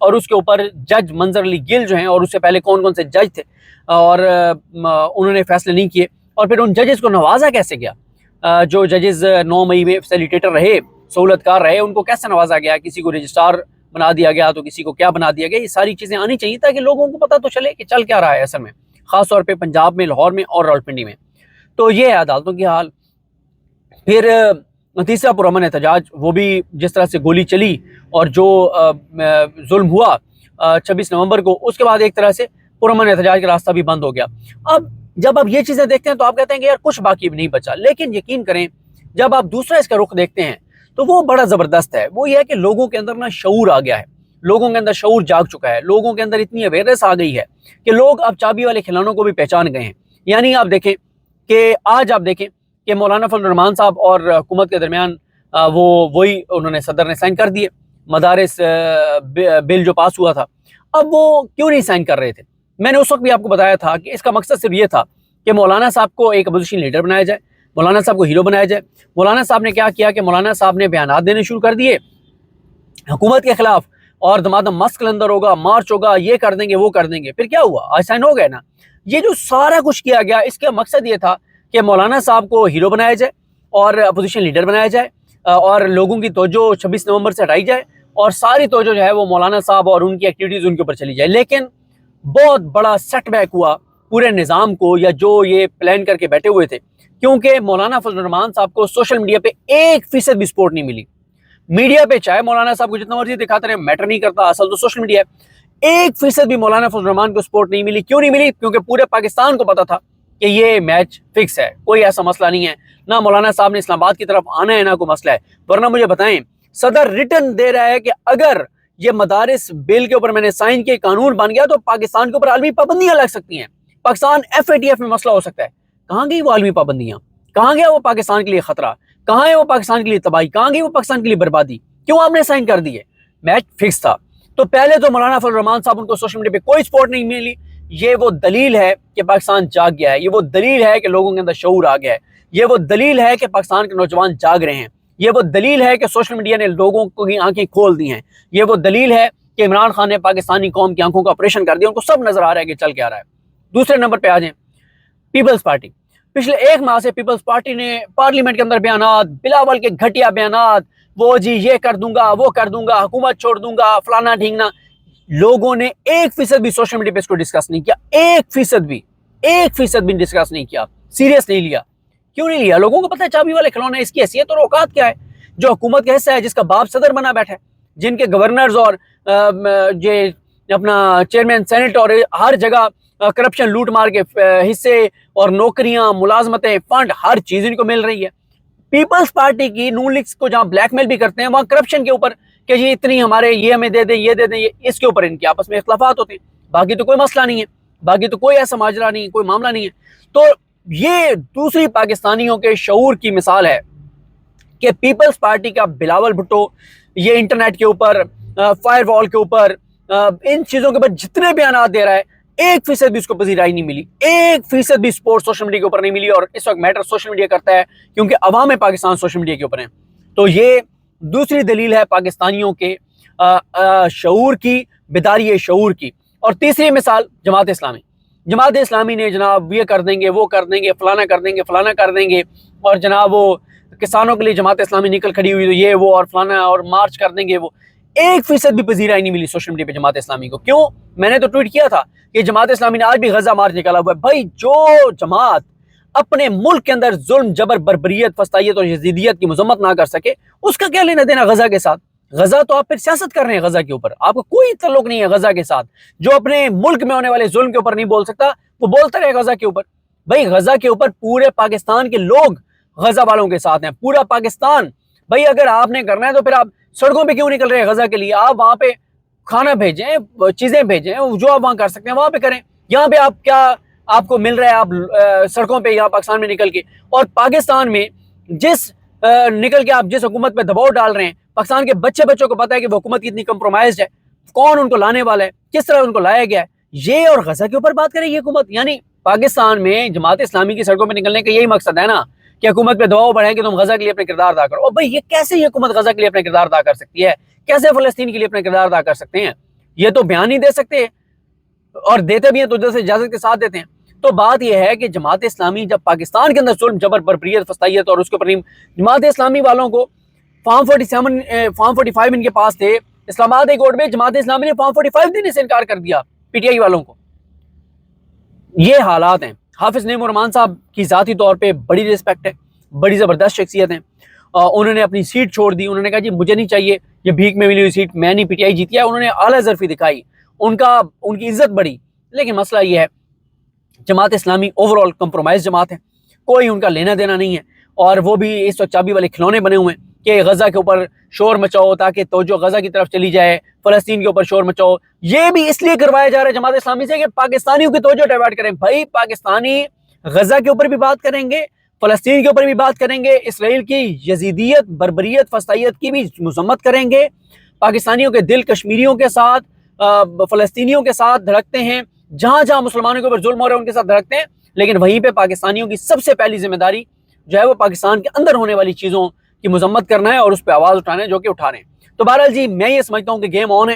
اور اس کے اوپر جج منظر علی گل جو ہیں، اور اس سے پہلے کون کون سے جج تھے، اور انہوں نے فیصلے نہیں کیے، اور پھر ان ججز کو نوازا کیسے گیا؟ جو ججز 9 مئی میں فیسیلیٹیٹر رہے، سہولت کار رہے، ان کو کیسے نوازا گیا؟ کسی کو رجسٹرار بنا دیا گیا تو کسی کو کیا بنا دیا گیا؟ یہ ساری چیزیں آنی چاہیے تاکہ لوگوں کو پتہ تو چلے کہ چل کیا رہا ہے اصل میں، خاص طور پہ پنجاب میں، لاہور میں اور راولپنڈی میں۔ تو یہ ہے عدالتوں کی حال۔ پھر تیسرا پرامن احتجاج، وہ بھی جس طرح سے گولی چلی اور جو ظلم ہوا 26 نومبر کو، اس کے بعد ایک طرح سے پرامن احتجاج کا راستہ بھی بند ہو گیا۔ اب جب آپ یہ چیزیں دیکھتے ہیں تو آپ کہتے ہیں کہ یار کچھ باقی بھی نہیں بچا، لیکن یقین کریں جب آپ دوسرا اس کا رخ دیکھتے ہیں تو وہ بڑا زبردست ہے۔ وہ یہ ہے کہ لوگوں کے اندر شعور آ گیا ہے، لوگوں کے اندر شعور جاگ چکا ہے، لوگوں کے اندر اتنی اویئرنیس آ گئی ہے کہ لوگ اب چابی والے کھلونوں کو بھی پہچان گئے ہیں۔ یعنی آپ دیکھیں کہ آج آپ دیکھیں کہ مولانا فضل الرحمان صاحب اور حکومت کے درمیان وہی انہوں نے صدر نے سائن کر دیے مدارس بل جو پاس ہوا تھا۔ اب وہ کیوں نہیں سائن کر رہے تھے؟ میں نے اس وقت بھی آپ کو بتایا تھا کہ اس کا مقصد صرف یہ تھا کہ مولانا صاحب کو ایک اپوزیشن لیڈر بنایا جائے، مولانا صاحب کو ہیرو بنایا جائے۔ مولانا صاحب نے کیا کیا کہ مولانا صاحب نے بیانات دینے شروع کر دیے حکومت کے خلاف، اور دمادم مست کلندر ہوگا، مارچ ہوگا، یہ کر دیں گے وہ کر دیں گے۔ پھر کیا ہوا؟ آج سائن ہو گئے نا۔ یہ جو سارا کچھ کیا گیا اس کا مقصد یہ تھا کہ مولانا صاحب کو ہیرو بنایا جائے اور اپوزیشن لیڈر بنایا جائے، اور لوگوں کی توجہ 26 نومبر سے ہٹائی جائے، اور ساری توجہ جو ہے وہ مولانا صاحب اور ان کی ایکٹیویٹیز ان کے اوپر چلی جائے۔ لیکن بہت بڑا سیٹ بیک ہوا پورے نظام کو، یا جو یہ پلان کر کے بیٹھے ہوئے تھے، کیونکہ مولانا فضل الرحمان صاحب کو سوشل میڈیا پہ 1% بھی سپورٹ نہیں ملی۔ میڈیا پہ چاہے مولانا صاحب کو جتنا مرضی دکھاتے رہے، میٹر نہیں کرتا، اصل تو سوشل میڈیا ہے۔ 1% بھی مولانا فضل الرحمان کو سپورٹ نہیں ملی۔ کیوں نہیں ملی؟ کیونکہ پورے پاکستان کو پتا تھا کہ یہ میچ فکس ہے، کوئی ایسا مسئلہ نہیں ہے، نہ مولانا صاحب نے اسلام آباد کی طرف آنا ہے، نہ کوئی مسئلہ ہے۔ ورنہ مجھے بتائیں، صدر ریٹن دے رہا ہے کہ اگر یہ مدارس بل کے اوپر میں نے سائن کیے، قانون بن گیا، تو پاکستان کے اوپر عالمی پابندیاں لگ سکتی ہیں، پاکستان FATF میں مسئلہ ہو سکتا ہے۔ کہاں گئی وہ عالمی پابندیاں؟ کہاں گیا وہ پاکستان کے لیے خطرہ؟ کہاں ہے وہ پاکستان کے لیے تباہی؟ کہاں گئی وہ پاکستان کے لیے بربادی؟ کیوں آپ نے سائن کر دیے؟ میچ فکس تھا۔ تو پہلے تو مولانا فضل الرحمان صاحب ان کو سوشل میڈیا پہ کوئی سپورٹ نہیں ملی۔ یہ وہ دلیل ہے کہ پاکستان جاگ گیا ہے، یہ وہ دلیل ہے کہ لوگوں کے اندر شعور آ گیا ہے، یہ وہ دلیل ہے کہ پاکستان کے نوجوان جاگ رہے ہیں، یہ وہ دلیل ہے کہ سوشل میڈیا نے لوگوں کی آنکھیں کھول دی ہیں، یہ وہ دلیل ہے کہ عمران خان نے پاکستانی قوم کی آنکھوں کا آپریشن کر دیا، ان کو سب نظر آ رہا ہے کہ چل کیا رہا ہے۔ دوسرے نمبر پہ آ جائیں، پیپلز پارٹی۔ پچھلے 1 ماہ سے پیپلز پارٹی نے پارلیمنٹ کے اندر بیانات، بلاول کے گھٹیا بیانات، وہ جی یہ کر دوں گا، وہ کر دوں گا، حکومت چھوڑ دوں گا، فلانا ڈھینگنا۔ لوگوں نے 1% بھی سوشل میڈیا پہ اس کو ڈسکس نہیں کیا، 1% بھی ڈسکس نہیں کیا، سیریس نہیں لیا۔ کیوں نہیں لیا؟ لوگوں کو پتہ ہے چابی والے کھلونے، اس کی حیثیت اور اوقات کیا ہے۔ جو حکومت کا حصہ ہے، جس کا باپ صدر بنا بیٹھا ہے، جن کے گورنرز اور اپنا چیئرمین سینٹ اور ہر جگہ کرپشن لوٹ مار کے حصے اور نوکریاں، ملازمتیں، فنڈ، ہر چیز ان کو مل رہی ہے۔ پیپلز پارٹی کی نون لیگز کو جہاں بلیک میل بھی کرتے ہیں، وہاں کرپشن کے اوپر کہ یہ اتنی ہمارے یہ ہمیں دے دیں، یہ دے دیں، اس کے اوپر ان کے آپس میں اختلافات ہوتے ہیں۔ باقی تو کوئی مسئلہ نہیں ہے، باقی تو کوئی ایسا ماجرا نہیں ہے، کوئی معاملہ نہیں ہے۔ تو یہ دوسری پاکستانیوں کے شعور کی مثال ہے کہ پیپلز پارٹی کا بلاول بھٹو یہ انٹرنیٹ کے اوپر، فائر وال کے اوپر، ان چیزوں کے اوپر جتنے بیانات دے رہا ہے، 1% بھی اس کو پذیرائی نہیں ملی، 1% بھی سپورٹ سوشل میڈیا کے اوپر نہیں ملی۔ اور اس وقت میٹر سوشل میڈیا کرتا ہے کیونکہ عوام پاکستان سوشل میڈیا کے اوپر ہیں۔ تو یہ دوسری دلیل ہے پاکستانیوں کے شعور کی، بیداری شعور کی۔ اور تیسری مثال جماعت اسلامی۔ جماعت اسلامی نے جناب یہ کر دیں گے، وہ کر دیں گے، فلانا کر دیں گے، فلانا کر دیں گے، اور جناب وہ کسانوں کے لیے جماعت اسلامی نکل کھڑی ہوئی، تو یہ وہ اور فلانا اور مارچ کر دیں گے وہ۔ 1% بھی پذیرائی نہیں ملی سوشل میڈیا پہ جماعت اسلامی کو۔ کیوں؟ میں نے تو ٹویٹ کیا تھا کہ جماعت اسلامی نے آج بھی غزہ مارچ نکالا ہوا ہے۔ بھائی جو جماعت اپنے ملک کے اندر ظلم، جبر، بربریت، فسطائیت اور یزیدیت کی مذمت نہ کر سکے، اس کا کیا لینا دینا غزہ کے ساتھ؟ غزہ تو آپ پھر سیاست کر رہے ہیں غزہ کے اوپر، آپ کو کوئی تعلق نہیں ہے غزہ کے ساتھ۔ جو اپنے ملک میں ہونے والے ظلم کے اوپر نہیں بول سکتا، وہ بولتا رہے غزہ کے اوپر۔ بھائی غزہ کے اوپر پورے پاکستان کے لوگ غزہ والوں کے ساتھ ہیں، پورا پاکستان۔ بھائی اگر آپ نے کرنا ہے تو پھر آپ سڑکوں پہ کیوں نکل رہے ہیں غزہ کے لیے؟ آپ وہاں پہ کھانا بھیجیں، چیزیں بھیجیں، جو آپ وہاں کر سکتے ہیں وہاں پہ کریں۔ یہاں پہ آپ کیا آپ کو مل رہا ہے؟ آپ سڑکوں پہ یا پاکستان میں نکل کے، اور پاکستان میں نکل کے آپ جس حکومت پہ دباؤ ڈال رہے ہیں، پاکستان کے بچوں کو پتا ہے کہ وہ حکومت کتنی کمپرومائزڈ ہے، کون ان کو لانے والا ہے، کس طرح ان کو لایا گیا ہے۔ یہ اور غزہ کے اوپر بات کرے یہ حکومت، یعنی پاکستان میں جماعت اسلامی کی سڑکوں پہ نکلنے کا یہی مقصد ہے نا کہ حکومت پہ دباؤ بڑھائے کہ تم غزہ کے لیے اپنے کردار ادا کرو۔ اور بھائی یہ کیسے یہ حکومت غزہ کے لیے اپنے کردار ادا کر سکتی ہے؟ کیسے فلسطین کے لیے اپنے کردار ادا کر سکتے ہیں؟ یہ تو بیان نہیں دے سکتے، اور دیتے بھی ہیں تو جیسے اجازت کے ساتھ دیتے ہیں۔ تو بات یہ ہے کہ جماعت اسلامی جب پاکستان کے اندر ظلم جبر بربریت فسطائیت اور اس کے اوپر جماعت اسلامی والوں کو فارم 45 ان کے پاس تھے اسلام آباد ہائی کورٹ میں، جماعت اسلامی نے فارم 45 دینے سے انکار کر دیا پی ٹی آئی والوں کو۔ یہ حالات ہیں۔ حافظ نعیم الرحمان صاحب کی ذاتی طور پہ بڑی رسپیکٹ ہے، بڑی زبردست شخصیت ہیں، انہوں نے اپنی سیٹ چھوڑ دی، انہوں نے کہا جی مجھے نہیں چاہیے یہ بھیک میں ملی ہوئی سیٹ، میں نہیں پی ٹی آئی جیتی ہے، انہوں نے اعلیٰ ظرفی دکھائی، ان کی عزت بڑھی۔ لیکن مسئلہ یہ ہے Jamaat Islami over all compromise جماعت ہے، کوئی ان کا لینا دینا نہیں ہے، اور وہ بھی اس وقت چابی والے کھلونے بنے ہوئے ہیں کہ غزہ کے اوپر شور مچاؤ تاکہ توجہ غزہ کی طرف چلی جائے، فلسطین کے اوپر شور مچاؤ۔ یہ بھی اس لیے کروایا جا رہا ہے جماعت اسلامی سے کہ پاکستانیوں کی توجہ ڈائیورٹ کریں۔ بھائی پاکستانی غزہ کے اوپر بھی بات کریں گے، فلسطین کے اوپر بھی بات کریں گے، اسرائیل کی یزیدیت بربریت فسطائیت کی بھی مذمت کریں گے۔ پاکستانیوں کے دل کشمیریوں کے ساتھ فلسطینیوں کے ساتھ دھڑکتے ہیں، جہاں جہاں مسلمانوں کے اوپر ظلم ہو رہے ہیں ان کے ساتھ دھڑکتے ہیں، لیکن وہیں پہ پاکستانیوں کی سب سے پہلی ذمہ داری جو ہے وہ پاکستان کے اندر ہونے والی چیزوں کی مذمت کرنا ہے اور اس پہ آواز اٹھانا ہے، جو کہ اٹھا رہے ہیں۔ تو بہرحال جی میں یہ سمجھتا ہوں کہ گیم آن ہے،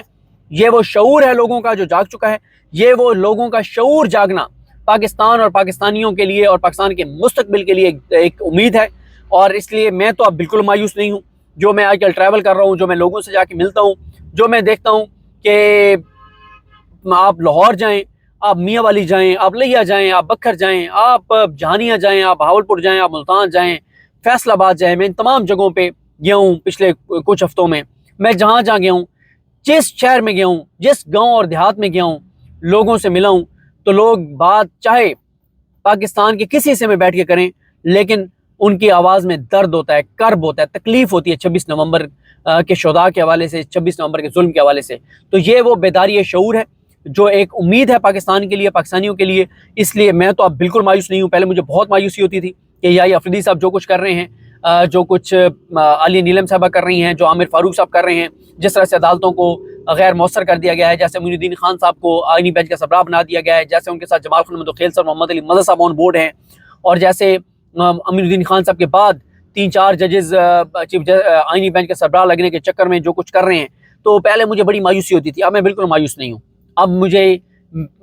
یہ وہ شعور ہے لوگوں کا جو جاگ چکا ہے، یہ وہ لوگوں کا شعور جاگنا پاکستان اور پاکستانیوں کے لیے اور پاکستان کے مستقبل کے لیے ایک امید ہے، اور اس لیے میں تو اب بالکل مایوس نہیں ہوں۔ جو میں آج کل ٹریول کر رہا ہوں، جو میں لوگوں سے جا کے ملتا ہوں، جو میں دیکھتا ہوں کہ آپ لاہور جائیں، آپ میاں والی جائیں، آپ لیا جائیں، آپ بکھر جائیں، آپ جہانیہ جائیں، آپ بہاولپور جائیں، آپ ملتان جائیں، فیصل آباد جائیں، میں ان تمام جگہوں پہ گیا ہوں پچھلے کچھ ہفتوں میں۔ میں جہاں جہاں گیا ہوں، جس شہر میں گیا ہوں، جس گاؤں اور دیہات میں گیا ہوں، لوگوں سے ملا ہوں، تو لوگ بات چاہے پاکستان کے کسی حصے میں بیٹھ کے کریں، لیکن ان کی آواز میں درد ہوتا ہے، کرب ہوتا ہے، تکلیف ہوتی ہے 26 نومبر کے شہداء کے حوالے سے، 26 نومبر کے ظلم کے حوالے سے۔ تو یہ وہ بیداری شعور ہے جو ایک امید ہے پاکستان کے لیے، پاکستانیوں کے لیے۔ اس لیے میں تو اب بالکل مایوس نہیں ہوں۔ پہلے مجھے بہت مایوسی ہوتی تھی کہ یحییٰ افریدی صاحب جو کچھ کر رہے ہیں، جو کچھ عالیہ نیلم صاحبہ کر رہی ہیں، جو عامر فاروق صاحب کر رہے ہیں، جس طرح سے عدالتوں کو غیر مؤثر کر دیا گیا ہے، جیسے معین الدین خان صاحب کو آئینی بینچ کا سربراہ بنا دیا گیا ہے، جیسے ان کے ساتھ جمال خان مدوخیل صاحب، محمد علی مدد صاحب آن بورڈ ہیں، اور جیسے امین الدین خان صاحب کے بعد 3-4 ججز آئینی بینچ کے سربراہ لگنے کے چکر میں جو کچھ کر رہے ہیں، تو پہلے مجھے بڑی مایوسی ہوتی تھی۔ اب میں بالکل مایوس نہیں ہوں۔ اب مجھے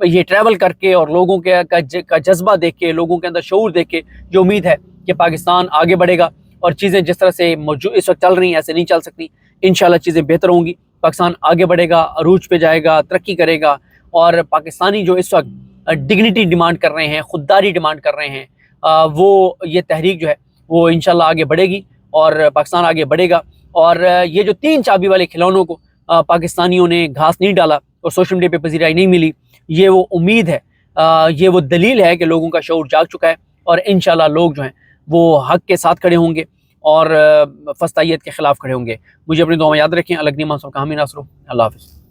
یہ ٹریول کر کے اور لوگوں کا جذبہ دیکھ کے، لوگوں کے اندر شعور دیکھ کے جو امید ہے کہ پاکستان آگے بڑھے گا، اور چیزیں جس طرح سے اس وقت چل رہی ہیں ایسے نہیں چل سکتی۔ انشاءاللہ چیزیں بہتر ہوں گی، پاکستان آگے بڑھے گا، عروج پہ جائے گا، ترقی کرے گا، اور پاکستانی جو اس وقت ڈگنیٹی ڈیمانڈ کر رہے ہیں، خودداری ڈیمانڈ کر رہے ہیں، وہ یہ تحریک جو ہے وہ انشاءاللہ آگے بڑھے گی اور پاکستان آگے بڑھے گا۔ اور یہ جو 3 چابی والے کھلونوں کو پاکستانیوں نے گھاس نہیں ڈالا اور سوشل میڈیا پہ پذیرائی نہیں ملی، یہ وہ امید ہے، یہ وہ دلیل ہے کہ لوگوں کا شعور جاگ چکا ہے، اور انشاءاللہ لوگ جو ہیں وہ حق کے ساتھ کھڑے ہوں گے اور فسطائیت کے خلاف کھڑے ہوں گے۔ مجھے اپنی دعا میں یاد رکھیں۔ الگ نیمان صاحب کا حامی ناصر ہوں۔ اللہ حافظ۔